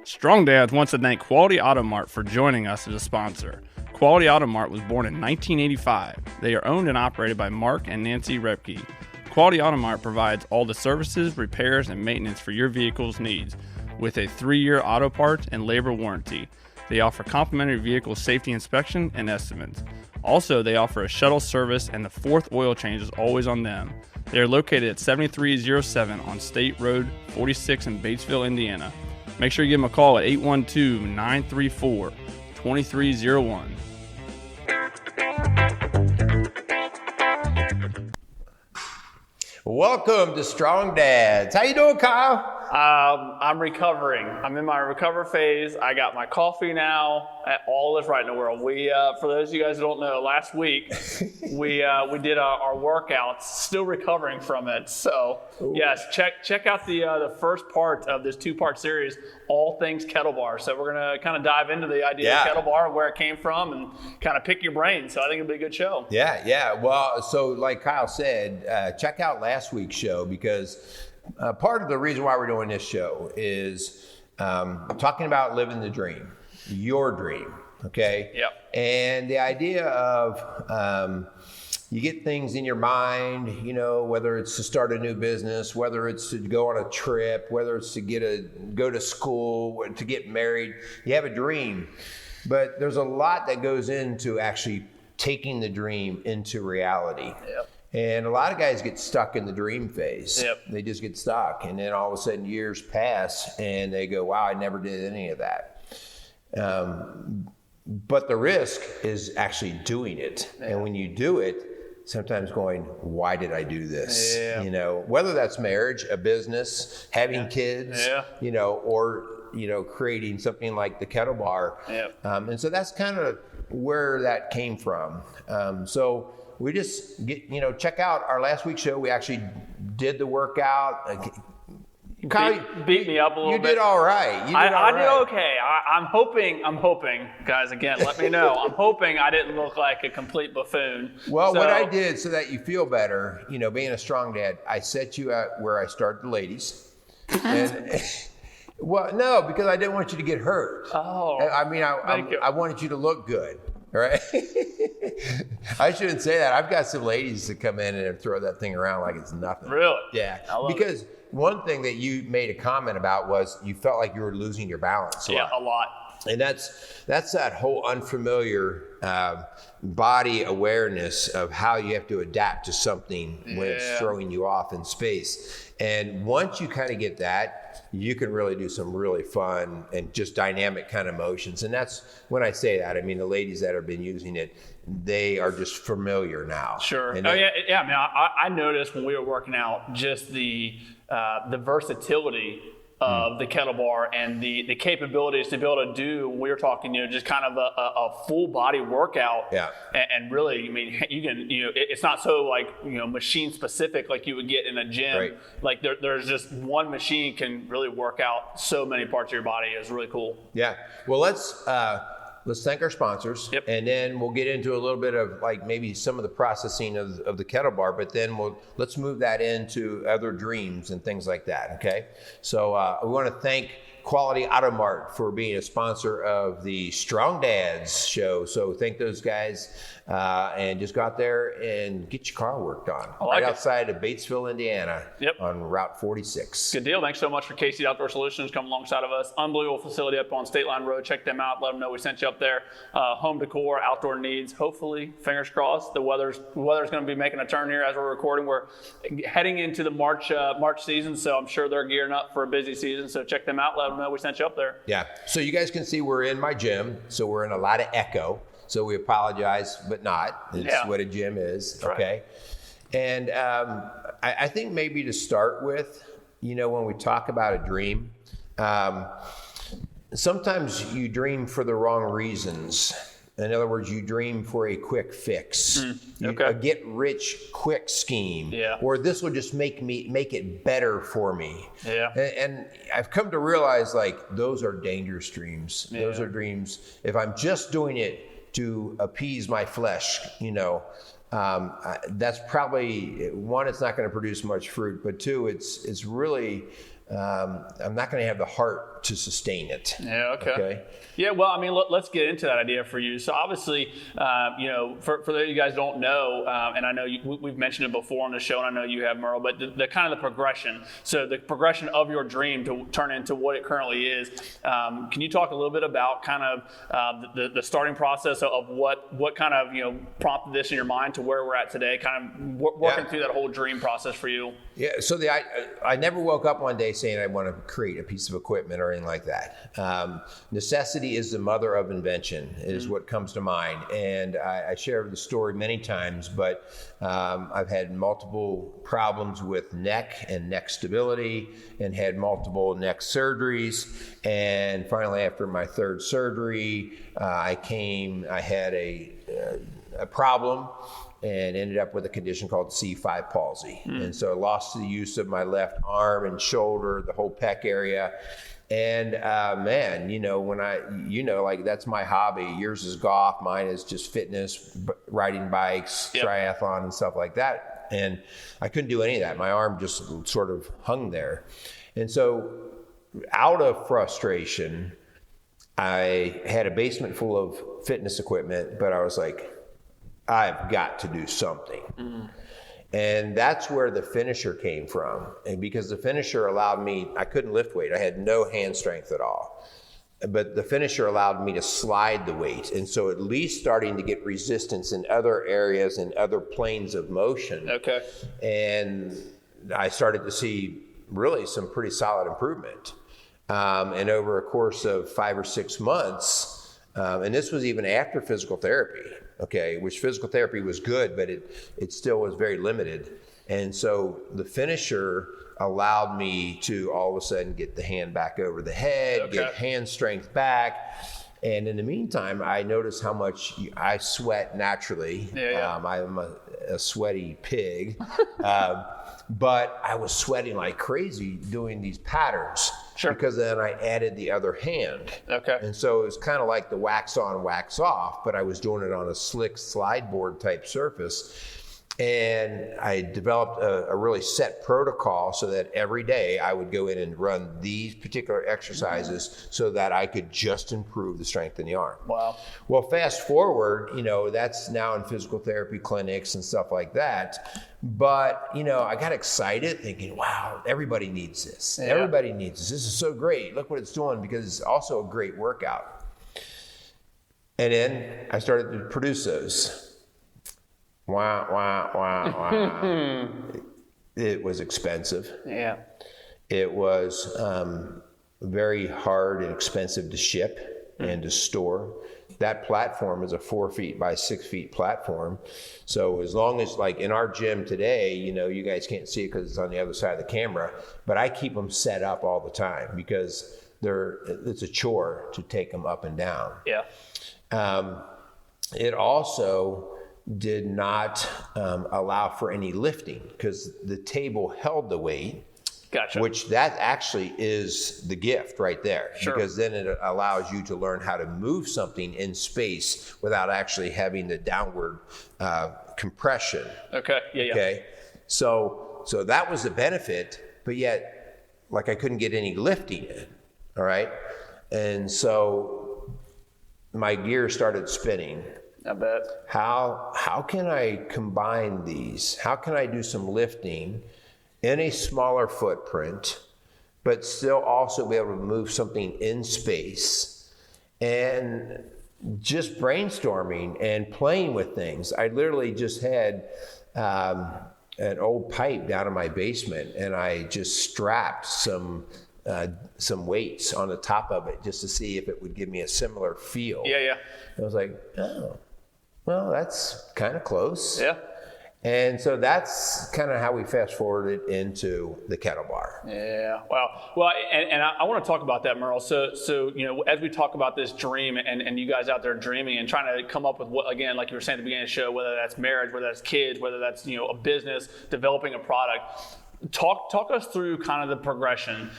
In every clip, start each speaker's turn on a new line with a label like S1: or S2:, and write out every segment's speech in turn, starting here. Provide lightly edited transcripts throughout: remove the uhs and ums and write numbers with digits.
S1: Strong Dads wants to thank Quality Auto Mart for joining us as a sponsor. Quality Auto Mart was born in 1985. They are owned and operated by Mark and Nancy Repke. Quality Auto Mart provides all the services, repairs, and maintenance for your vehicle's needs with a 3-year auto parts and labor warranty. They offer complimentary vehicle safety inspection and estimates. Also, they offer a shuttle service, and the 4th oil change is always on them. They are located at 7307 on State Road 46 in Batesville, Indiana. Make sure you give them a call at 812-934-2301.
S2: Welcome to Strong Dads. How you doing, Kyle?
S1: I'm recovering. I'm in my recover phase. I got my coffee now. All is right in the world. For those of you guys who don't know, last week we did our workouts. Still recovering from it. So yes, check out the first part of this 2-part series, all things Kettle Bar. So we're gonna kind of dive into the idea of Kettle Bar, where it came from, and kind of pick your brain. So I think it'll be a good show.
S2: Yeah. Well, so like Kyle said, check out last week's show, because part of the reason why we're doing this show is talking about living the dream, your dream, okay?
S1: Yep.
S2: And the idea of you get things in your mind, you know, whether it's to start a new business, whether it's to go on a trip, whether it's to go to school, to get married, you have a dream. But there's a lot that goes into actually taking the dream into reality.
S1: Yep.
S2: And a lot of guys get stuck in the dream phase.
S1: Yep.
S2: They just get stuck. And then all of a sudden years pass and they go, wow, I never did any of that. But the risk is actually doing it. Yeah. And when you do it, sometimes going, why did I do this?
S1: Yeah.
S2: You know, whether that's marriage, a business, having kids, you know, or, you know, creating something like the Kettle Bar.
S1: Yep.
S2: And so that's kind of where that came from. So we just check out our last week's show. We actually did the workout.
S1: Kyle, beat me up a little bit.
S2: You did all right.
S1: I did okay. I'm hoping, guys, again, let me know. I'm hoping I didn't look like a complete buffoon.
S2: Well, what I did, so that you feel better, you know, being a strong dad, I set you out where I started the ladies. And well, no, because I didn't want you to get hurt.
S1: Oh.
S2: I mean, I wanted you to look good. Right? I shouldn't say that. I've got some ladies that come in and throw that thing around like it's nothing.
S1: Really?
S2: Yeah. Because one thing that you made a comment about was you felt like you were losing your balance.
S1: A lot.
S2: And that's that whole unfamiliar body awareness of how you have to adapt to something when it's throwing you off in space. And once you kind of get that, you can really do some really fun and just dynamic kind of motions. And that's when I say that, I mean, the ladies that have been using it, they are just familiar now.
S1: Sure. I mean, I noticed when we were working out just the versatility of the Kettle Bar and the capabilities to be able to do, we were talking, you know, just kind of a full body workout. Yeah. And really, I mean, you can, you know, it's not so like, you know, machine specific like you would get in a gym. Right. Like there's just one machine can really work out so many parts of your body. It's really cool.
S2: Yeah. Well, let's thank our sponsors. Yep. And then we'll get into a little bit of like maybe some of the processing of the Kettle Bar, but then let's move that into other dreams and things like that. Okay. So we want to thank Quality Auto Mart for being a sponsor of the Strong Dads show. So thank those guys and just go out there and get your car worked on. Right outside of Batesville, Indiana. Yep. On Route 46.
S1: Good deal. Thanks so much for KC Outdoor Solutions coming alongside of us. Unbelievable facility up on State Line Road. Check them out. Let them know we sent you up there. Home decor, outdoor needs. Hopefully, fingers crossed, the weather's going to be making a turn here as we're recording. We're heading into the March season, so I'm sure they're gearing up for a busy season. So check them out. Let them know we sent you up there.
S2: Yeah. So you guys can see we're in my gym, so we're in a lot of echo. So we apologize, but not. It's what a gym is, okay? Right. And I think maybe to start with, you know, when we talk about a dream, sometimes you dream for the wrong reasons. In other words, you dream for a quick fix, a get rich quick scheme, or this will just make it better for me. Yeah. And I've come to realize like those are dangerous dreams. Yeah. Those are dreams. If I'm just doing it to appease my flesh, you know, that's probably one, it's not going to produce much fruit, but two, it's really I'm not going to have the heart to sustain it.
S1: Yeah. Okay. Yeah. Well, I mean, let's get into that idea for you. So obviously, for those of you guys don't know, and I know we've mentioned it before on the show, and I know you have, Merle, but the kind of the progression. So the progression of your dream to turn into what it currently is. Can you talk a little bit about kind of the starting process of what kind of prompted this in your mind to where we're at today? Kind of working through that whole dream process for you.
S2: Yeah. So I never woke up one day saying I want to create a piece of equipment or anything like that. Necessity is the mother of invention is what comes to mind. And I share the story many times, but I've had multiple problems with neck and neck stability and had multiple neck surgeries. And finally, after my third surgery, I had a problem and ended up with a condition called C5 palsy. And so I lost the use of my left arm and shoulder, the whole pec area. And man, like that's my hobby. Yours is golf, mine is just fitness, riding bikes, triathlon and stuff like that. And I couldn't do any of that. My arm just sort of hung there. And so out of frustration, I had a basement full of fitness equipment, but I was like, I've got to do something. And that's where the finisher came from. And because the finisher allowed me, I couldn't lift weight. I had no hand strength at all. But the finisher allowed me to slide the weight. And so at least starting to get resistance in other areas and other planes of motion. Okay. And I started to see really some pretty solid improvement. And over a course of 5 or 6 months, and this was even after physical therapy, which physical therapy was good, but it still was very limited. And so the finisher allowed me to all of a sudden get the hand back over the head, get hand strength back. And in the meantime, I noticed how much I sweat naturally. I'm a sweaty pig. But I was sweating like crazy doing these patterns. Because then I added the other hand. And so it was kind of like the wax on, wax off, but I was doing it on a slick slide board type surface. And I developed a really set protocol so that every day I would go in and run these particular exercises so that I could just improve the strength in the arm. Wow. Well, fast forward, that's now in physical therapy clinics and stuff like that. But, I got excited thinking, wow, everybody needs this. Everybody needs this. This is so great. Look what it's doing, because it's also a great workout. And then I started to produce those. Wow, wow, wow, wow. It was expensive. Yeah. It was very hard and expensive to ship and to store. That platform is a 4 feet by 6 feet platform. So as long as, like in our gym today, you guys can't see it because it's on the other side of the camera, but I keep them set up all the time because it's a chore to take them up and down. Yeah. It also did not allow for any lifting because the table held the weight. Gotcha. Which that actually is the gift right there. Because then it allows you to learn how to move something in space without actually having the downward compression. Okay. So that was the benefit, but yet, like, I couldn't get any lifting in. All right. And so my gears started spinning. I bet. How can I combine these? How can I do some lifting in a smaller footprint, but still also be able to move something in space? And just brainstorming and playing with things. I literally just had an old pipe down in my basement, and I just strapped some weights on the top of it just to see if it would give me a similar feel. Yeah. I was like, oh, well, that's kind of close. Yeah. And so that's kind of how we fast forwarded into the Kettle Bar. Yeah. Well,
S1: and I want to talk about that, Merle. So as we talk about this dream and you guys out there dreaming and trying to come up with what, again, like you were saying at the beginning of the show, whether that's marriage, whether that's kids, whether that's, a business, developing a product, Talk us through kind of the progression.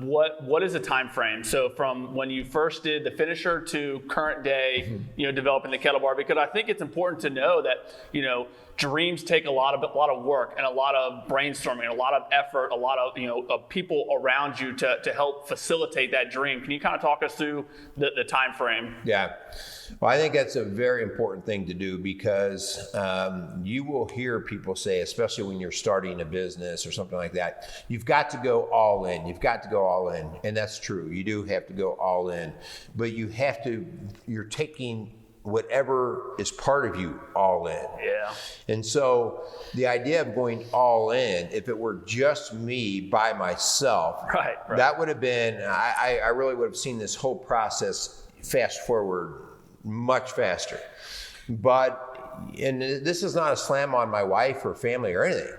S1: What is the time frame? So from when you first did the finisher to current day, developing the Kettle Bar, because I think it's important to know that, dreams take a lot of work and a lot of brainstorming, a lot of effort, a lot of, of people around you to help facilitate that dream. Can you kind of talk us through the time frame?
S2: Yeah. Well, I think that's a very important thing to do, because you will hear people say, especially when you're starting a business or something like that, you've got to go all in. You've got to go all in. And that's true. You do have to go all in. But you're taking whatever is part of you all in.
S1: Yeah.
S2: And so the idea of going all in, if it were just me by myself,
S1: right.
S2: that would have been, I really would have seen this whole process fast forward much faster. But, and this is not a slam on my wife or family or anything,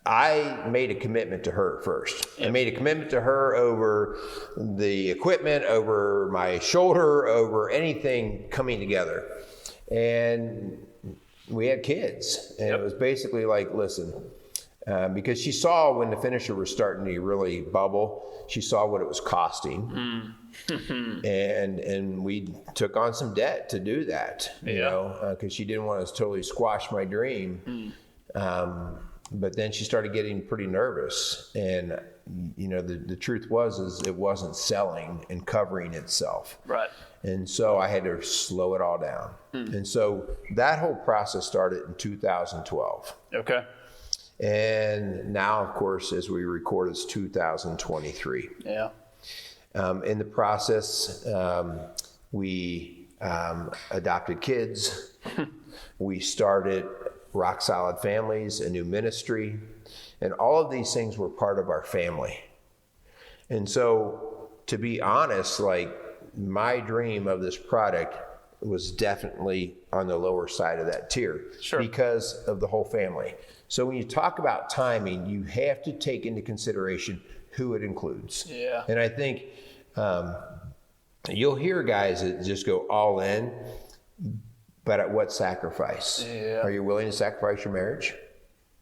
S2: I made a commitment to her first. I made a commitment to her over the equipment, over my shoulder, over anything coming together. And we had kids. And it was basically like, listen, because she saw when the finisher was starting to really bubble, she saw what it was costing. and we took on some debt to do that, because she didn't want to totally squash my dream. But then she started getting pretty nervous, and the truth is it wasn't selling and covering itself.
S1: Right.
S2: And so I had to slow it all down. And so that whole process started in 2012.
S1: Okay.
S2: And now, of course, as we record, it's 2023.
S1: Yeah.
S2: In the process, we adopted kids. We started Rock Solid Families, a new ministry, and all of these things were part of our family. And so, to be honest, like, my dream of this product was definitely on the lower side of that tier.
S1: Sure. Because
S2: of the whole family. So when you talk about timing, you have to take into consideration who it includes.
S1: Yeah.
S2: And I think you'll hear guys that just go all in, but at what sacrifice?
S1: Yeah.
S2: Are you willing to sacrifice your marriage?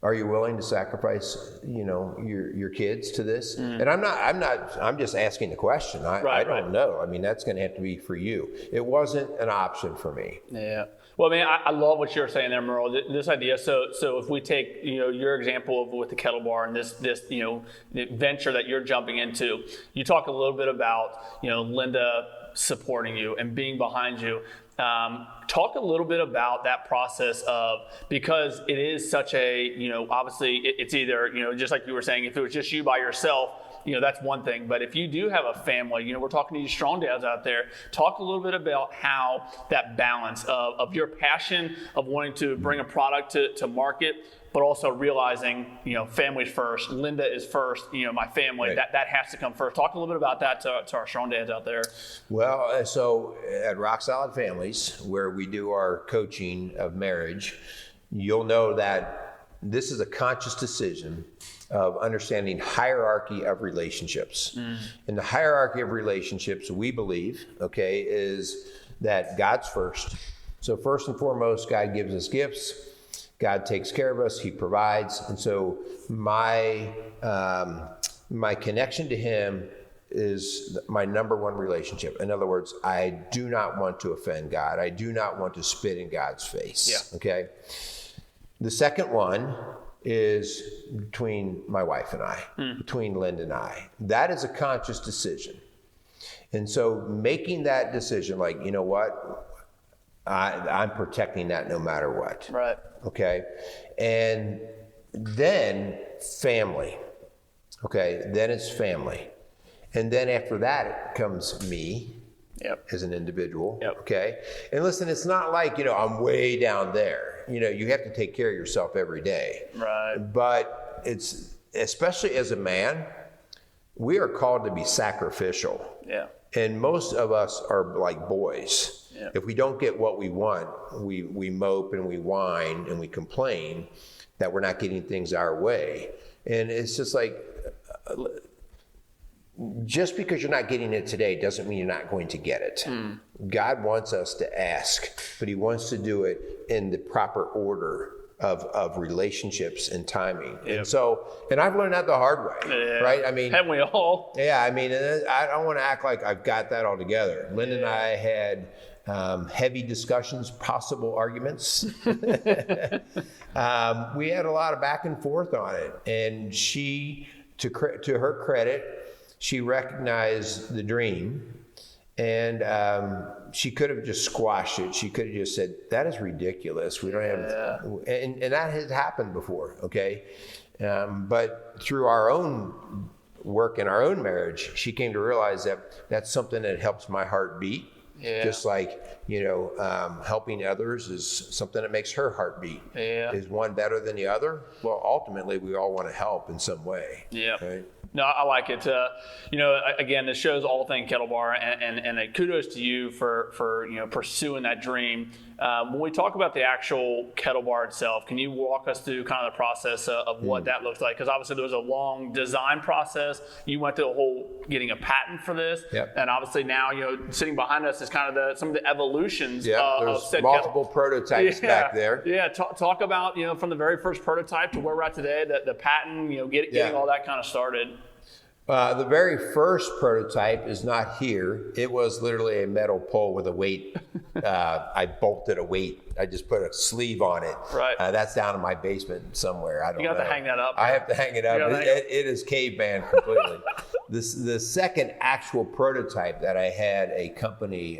S2: Are you willing to sacrifice, your kids to this? And I'm just asking the question. I don't know. I mean, that's going to have to be for you. It wasn't an option for me.
S1: Yeah. Well, I mean, I love what you're saying there, Merle. This idea. So if we take, your example with the Kettle Bar and this venture that you're jumping into, you talk a little bit about, Linda supporting you and being behind you. Talk a little bit about that process because it is such a, obviously it's either, just like you were saying, if it was just you by yourself, that's one thing. But if you do have a family, we're talking to you strong dads out there, talk a little bit about how that balance of your passion of wanting to bring a product to market, but also realizing, family's first. Linda is first, my family, right. that has to come first. Talk a little bit about that to our strong dads out there.
S2: Well, so at Rock Solid Families, where we do our coaching of marriage, you'll know that this is a conscious decision of understanding hierarchy of relationships. And the hierarchy of relationships, we believe, is that God's first. So first and foremost, God gives us gifts. God takes care of us. He provides. And so my connection to him is my number one relationship. In other words, I do not want to offend God. I do not want to spit in God's face.
S1: Yeah.
S2: Okay. The second one is between my wife and I, between Linda and I. That is a conscious decision. And so making that decision, like, you know what? I'm protecting that no matter what.
S1: Right.
S2: Okay. And then family. Okay. Then it's family. And then after that, it comes me.
S1: Yep.
S2: As an individual.
S1: Yep.
S2: Okay. And listen, it's not like, I'm way down there. You have to take care of yourself every day.
S1: Right.
S2: But it's, especially as a man, we are called to be sacrificial.
S1: Yeah.
S2: And most of us are like boys. Yeah. If we don't get what we want, we mope and we whine and we complain that we're not getting things our way. And it's just like, just because you're not getting it today doesn't mean you're not going to get it. God wants us to ask, but he wants to do it in the proper order of relationships and timing. And so, and I've learned that the hard way, right? I mean,
S1: haven't we all?
S2: Yeah, I mean, I don't want to act like I've got that all together. Linda and I had heavy discussions, possible arguments. We had a lot of back and forth on it, and she, to her credit, she recognized the dream. And she could have just squashed it. She could have just said, that is ridiculous. We don't have, and that has happened before, okay? But through our own work in our own marriage, she came to realize that that's something that helps my heart beat. Just like, helping others is something that makes her heart beat. Is one better than the other? Well, ultimately, we all want to help in some way. Right?
S1: No, I like it. Again, this shows all things Kettle Bar, and kudos to you for pursuing that dream. When we talk about the actual Kettle Bar itself, can you walk us through kind of the process of what that looks like? Because obviously there was a long design process. You went through the whole getting a patent for this, and obviously now sitting behind us is kind of some of the evolutions of said
S2: multiple prototypes back there.
S1: Talk about from the very first prototype to where we're at today, the patent, getting all that kind of started.
S2: The very first prototype is not here. It was literally a metal pole with a weight. I bolted a weight. I just put a sleeve on it.
S1: Right.
S2: That's down in my basement somewhere. I don't know.
S1: You have to hang that up.
S2: I have to hang it up. It is caveman completely. The second actual prototype that I had a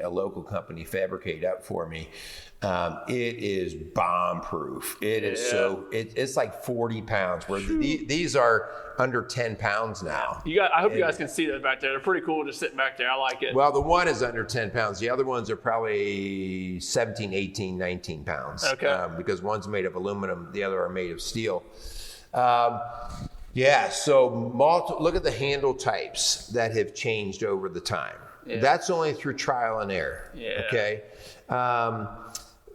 S2: local company fabricate up for me, it is bomb proof. It is it's like 40 pounds. Where these are under 10 pounds now.
S1: I hope you guys can see those back there. They're pretty cool just sitting back there. I like it.
S2: Well, the one is under 10 pounds. The other ones are probably 17, 18, 19 pounds.
S1: Okay.
S2: Because one's made of aluminum, the other are made of steel. So look at the handle types that have changed over the time. That's only through trial and error. Okay.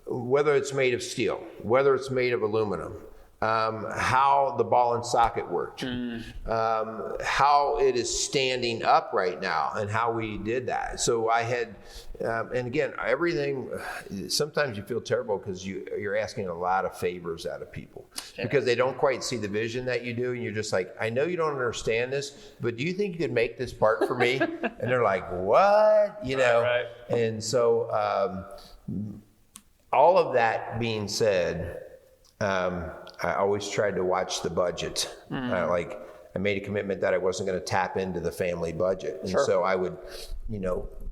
S2: Whether it's made of steel, whether it's made of aluminum, how the ball and socket worked, how it is standing up right now, and how we did that. So I had, and again, everything, sometimes you feel terrible because you're asking a lot of favors out of people because they don't quite see the vision that you do. And you're just like, I know you don't understand this, but do you think you could make this part for me? And they're like, what?
S1: Right.
S2: And so all of that being said, I always tried to watch the budget. I made a commitment that I wasn't going to tap into the family budget. And so I would,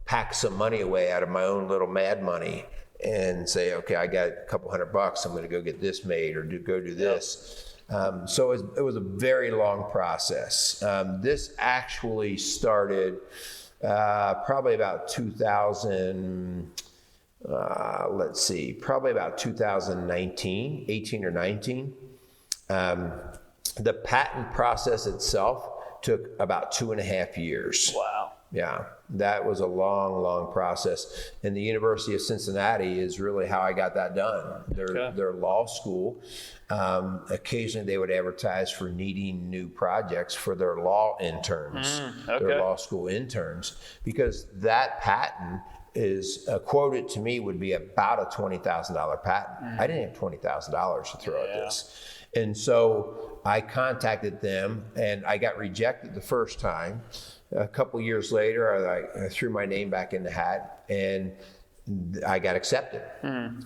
S2: pack some money away out of my own little mad money and say, okay, I got a couple $100. I'm going to go get this made or go do this. So it was a very long process. This actually started probably about 2000. Probably about 2019, 18 or 19. The patent process itself took about 2.5 years. Wow. Yeah, that was a long, long process. And the University of Cincinnati is really how I got that done. Their law school, occasionally they would advertise for needing new projects for their law interns, their law school interns, because that patent is quoted to me would be about a $20,000 patent. I didn't have $20,000 to throw at this. And so I contacted them and I got rejected the first time. A couple years later, I threw my name back in the hat and I got accepted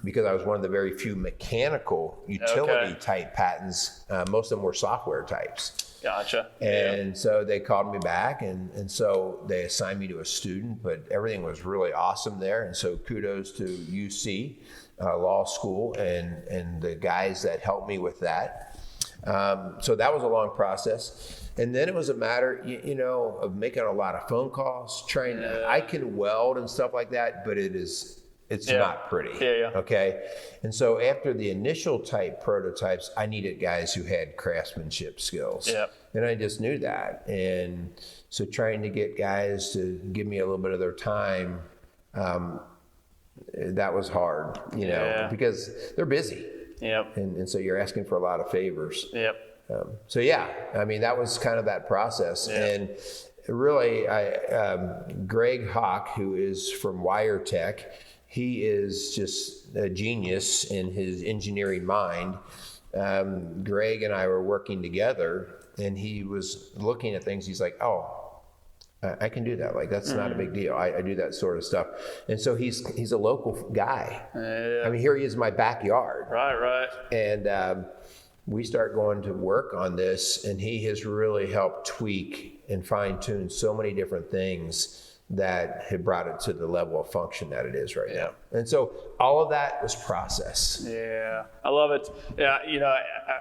S2: because I was one of the very few mechanical utility type patents. Most of them were software types.
S1: Gotcha.
S2: And so they called me back and so they assigned me to a student, but everything was really awesome there. And so kudos to UC Law School and the guys that helped me with that. So that was a long process. And then it was a matter, of making a lot of phone calls, I can weld and stuff like that, but it's not pretty. Okay. And so after the initial type prototypes, I needed guys who had craftsmanship skills. And I just knew that. And so trying to get guys to give me a little bit of their time, that was hard, because they're busy. And so you're asking for a lot of favors. That was kind of that process. And really, Greg Hawk, who is from WireTech, he is just a genius in his engineering mind. Greg and I were working together, and he was looking at things. He's like, oh, I can do that. Like, that's not a big deal. I do that sort of stuff. And so he's a local guy.
S3: Yeah.
S2: I mean, here he is in my backyard.
S3: Right.
S2: And we start going to work on this, and he has really helped tweak and fine tune so many different things that had brought it to the level of function that it is right now. And so all of that was process.
S3: Yeah, I love it. Yeah,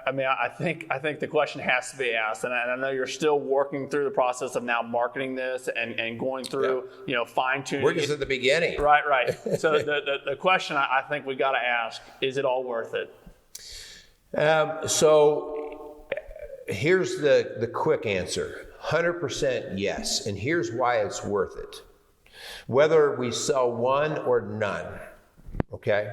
S3: I think the question has to be asked, and I know you're still working through the process of now marketing this and going through, fine tuning.
S2: We're just at the beginning.
S3: Right. So the question I think we got to ask, is it all worth it?
S2: So here's the quick answer. 100% yes. And here's why it's worth it. Whether we sell one or none, okay?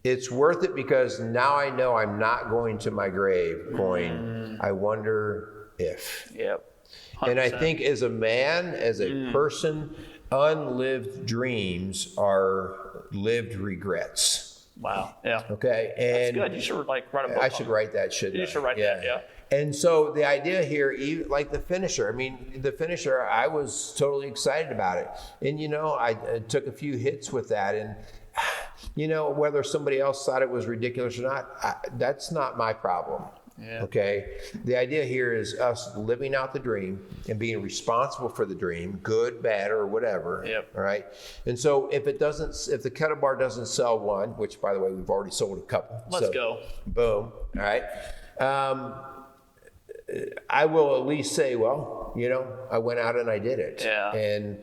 S2: It's worth it because now I know I'm not going to my grave going, I wonder if.
S3: Yep. 100%.
S2: And I think as a man, as a person, unlived dreams are lived regrets.
S3: Wow. Yeah.
S2: Okay. And
S3: that's good. You should write a book.
S2: I should write that, shouldn't I?
S3: You should write that, yeah.
S2: And so the idea here, like the finisher, I was totally excited about it. And, I took a few hits with that. And, whether somebody else thought it was ridiculous or not, that's not my problem.
S3: Yeah.
S2: Okay. The idea here is us living out the dream and being responsible for the dream, good, bad, or whatever.
S3: Yep.
S2: All right. And so if the Kettle Bar doesn't sell one, which by the way, we've already sold a couple.
S3: Let's go.
S2: Boom. All right. I will at least say, well, I went out and I did it.
S3: Yeah.
S2: And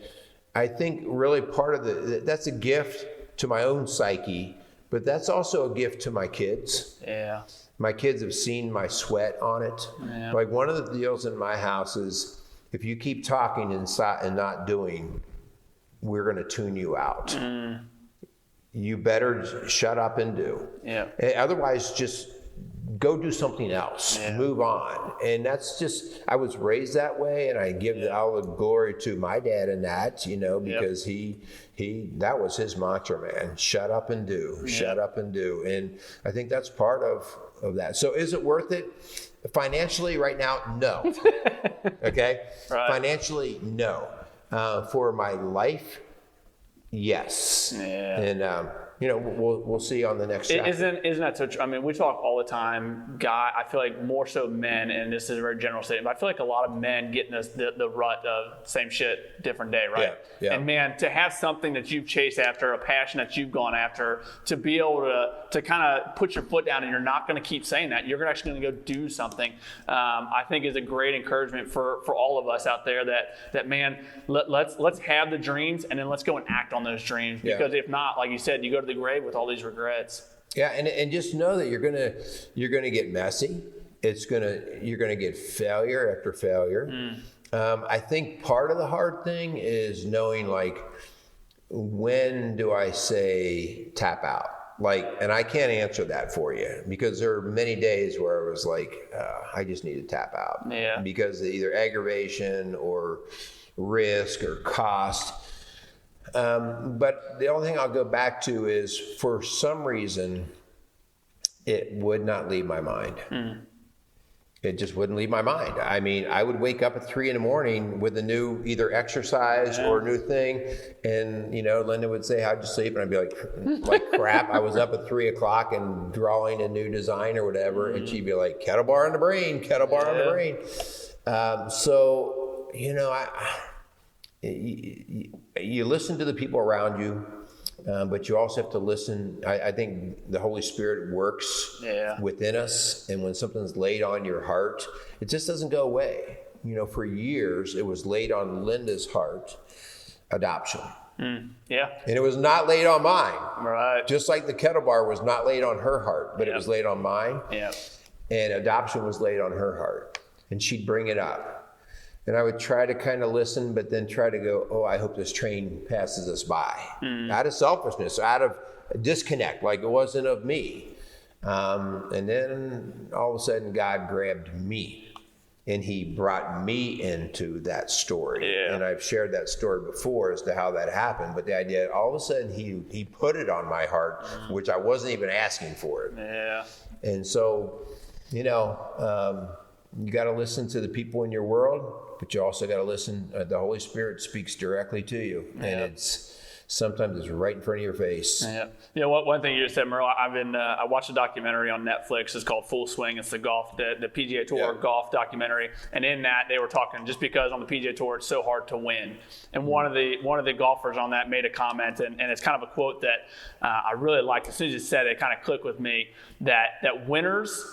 S2: I think really part of that's a gift to my own psyche, but that's also a gift to my kids.
S3: Yeah.
S2: My kids have seen my sweat on it.
S3: Yeah.
S2: Like one of the deals in my house is if you keep talking and not doing, we're going to tune you out. You better shut up and do.
S3: Yeah.
S2: Otherwise, just go do something else.
S3: Yeah.
S2: Move on. And that's just, I was raised that way, and I give all the glory to my dad in that, because he that was his mantra, man. Shut up and do.
S3: Yeah.
S2: Shut up and do. And I think that's part of that. So is it worth it? Financially right now, no. Okay?
S3: Right.
S2: Financially, no. For my life, yes.
S3: Yeah.
S2: And we'll see on the next chapter.
S3: Isn't that so true? I mean, we talk all the time, I feel like more so men, and this is a very general statement, but I feel like a lot of men get in the rut of same shit, different day, right?
S2: Yeah.
S3: And man, to have something that you've chased after, a passion that you've gone after, to be able to kind of put your foot down, and you're not going to keep saying that, you're actually going to go do something, I think is a great encouragement for all of us out there that man, let's have the dreams, and then let's go and act on those dreams, because if not, like you said, you go to the grave with all these regrets.
S2: Yeah, and just know that you're gonna get messy. You're gonna get failure after failure. I think part of the hard thing is knowing, like, when do I say tap out? Like, and I can't answer that for you, because there are many days where it was like, I just need to tap out.
S3: Yeah.
S2: Because of either aggravation or risk or cost. But the only thing I'll go back to is, for some reason, it would not leave my mind. It just wouldn't leave my mind. I mean, I would wake up at 3 a.m. with a new either exercise or a new thing. And, Linda would say, how'd you sleep? And I'd be like crap. I was up at 3 o'clock and drawing a new design or whatever. And she'd be like, kettle bar on the brain, kettle bar on the brain. You listen to the people around you, but you also have to listen. I think the Holy Spirit works within us, and when something's laid on your heart, it just doesn't go away. For years, it was laid on Linda's heart, adoption.
S3: Yeah.
S2: And it was not laid on mine.
S3: Right.
S2: Just like the Kettle Bar was not laid on her heart, but it was laid on mine.
S3: Yeah.
S2: And adoption was laid on her heart. And she'd bring it up. And I would try to kind of listen, but then try to go, I hope this train passes us by. Out of selfishness, out of disconnect, like it wasn't of me. And then all of a sudden, God grabbed me and he brought me into that story.
S3: Yeah.
S2: And I've shared that story before as to how that happened. But the idea, all of a sudden, he put it on my heart, which I wasn't even asking for it.
S3: Yeah.
S2: And so, you know, you got to listen to the people in your world, but you also got to listen. The Holy Spirit speaks directly to you, and sometimes it's right in front of your face.
S3: Yeah. You know, one thing you just said, Merle, I watched a documentary on Netflix. It's called Full Swing. It's the PGA Tour golf documentary. And in that, they were talking just because on the PGA Tour, it's so hard to win. And one of the golfers on that made a comment, and it's kind of a quote that I really liked. As soon as you said it, it kind of clicked with me that winners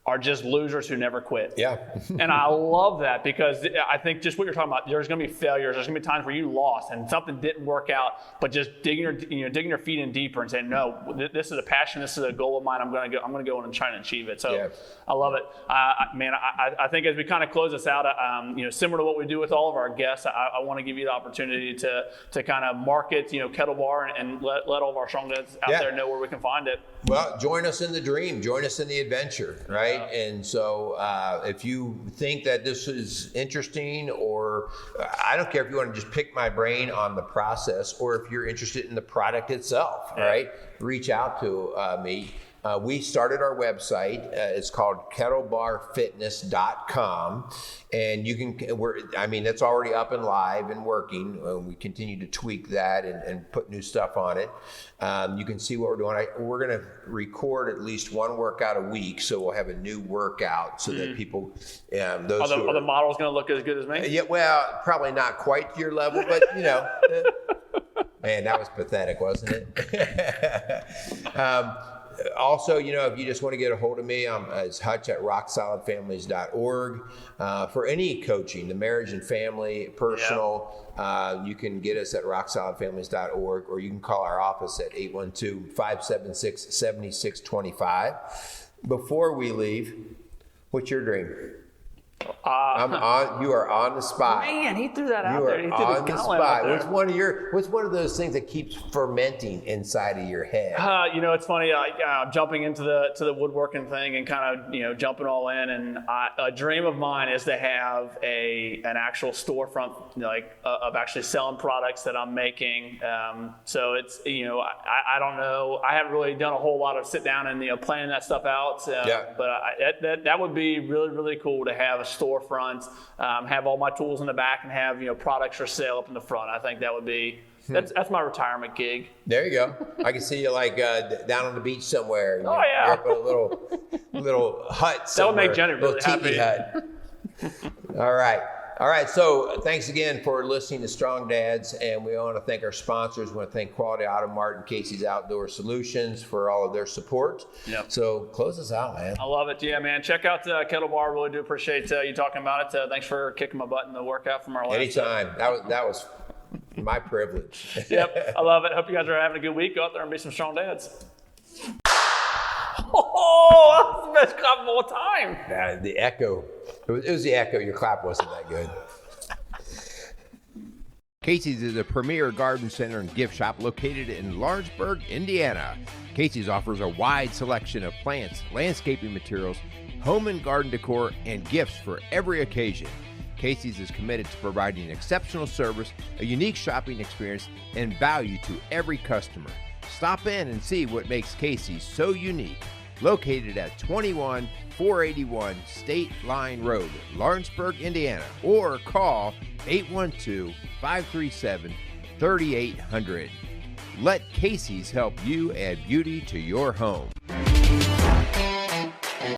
S3: are just losers who never quit.
S2: Yeah.
S3: And I love that, because I think just what you're talking about, there's going to be failures. There's going to be times where you lost and something didn't work out, but just digging your feet in deeper and saying, no, this is a passion. This is a goal of mine. I'm going to go in and try and achieve it. So I love it. Man, I think as we kind of close this out, similar to what we do with all of our guests, I want to give you the opportunity to kind of market, Kettle Bar and let all of our strong dads out there know where we can find it.
S2: Well, join us in the dream. Join us in the adventure, right? And so if you think that this is interesting, or I don't care if you want to just pick my brain on the process, or if you're interested in the product itself, right? Reach out to me. We started our website. It's called kettlebarfitness.com. And you can, that's already up and live and working. We continue to tweak that and put new stuff on it. You can see what we're doing. We're going to record at least one workout a week. So we'll have a new workout so that people,
S3: are the models going to look as good as me?
S2: Yeah, well, probably not quite to your level, but man, that was pathetic, wasn't it? Also, if you just want to get a hold of me, it's Hutch at rocksolidfamilies.org. For any coaching, the marriage and family, personal, you can get us at rocksolidfamilies.org, or you can call our office at 812-576-7625. Before we leave, what's your dream? You are on the spot.
S3: Man, he threw that out there. He
S2: threw
S3: on
S2: the spot. What's one of those things that keeps fermenting inside of your head?
S3: It's funny. I'm jumping into the woodworking thing and kind of jumping all in. And a dream of mine is to have an actual storefront, of actually selling products that I'm making. So it's I don't know. I haven't really done a whole lot of sit down and planning that stuff out. But that would be really, really cool to have a storefront, have all my tools in the back, and have products for sale up in the front. I think that would be that's my retirement gig. There
S2: you go. I can see you down on the beach somewhere.
S3: Oh yeah,
S2: you're up in a little hut somewhere.
S3: That would make Jenny really happy.
S2: Hut. All right, so thanks again for listening to Strong Dads, and we want to thank our sponsors. We want to thank Quality Auto Mart and Casey's Outdoor Solutions for all of their support.
S3: Yep.
S2: So close us out, man.
S3: I love it. Yeah, man. Check out Kettle Bar. Really do appreciate you talking about it. Thanks for kicking my butt in the workout from our last
S2: Anytime. That was my privilege.
S3: Yep, I love it. Hope you guys are having a good week. Go out there and be some strong dads. Oh, that's the best clap of all time.
S2: The echo. It was the echo. Your clap wasn't that good. Casey's is a premier garden center and gift shop located in Lawrenceburg, Indiana. Casey's offers a wide selection of plants, landscaping materials, home and garden decor, and gifts for every occasion. Casey's is committed to providing exceptional service, a unique shopping experience, and value to every customer. Stop in and see what makes Casey's so unique. Located at 21481 State Line Road, Lawrenceburg, Indiana, or call 812-537-3800. Let Casey's help you add beauty to your home.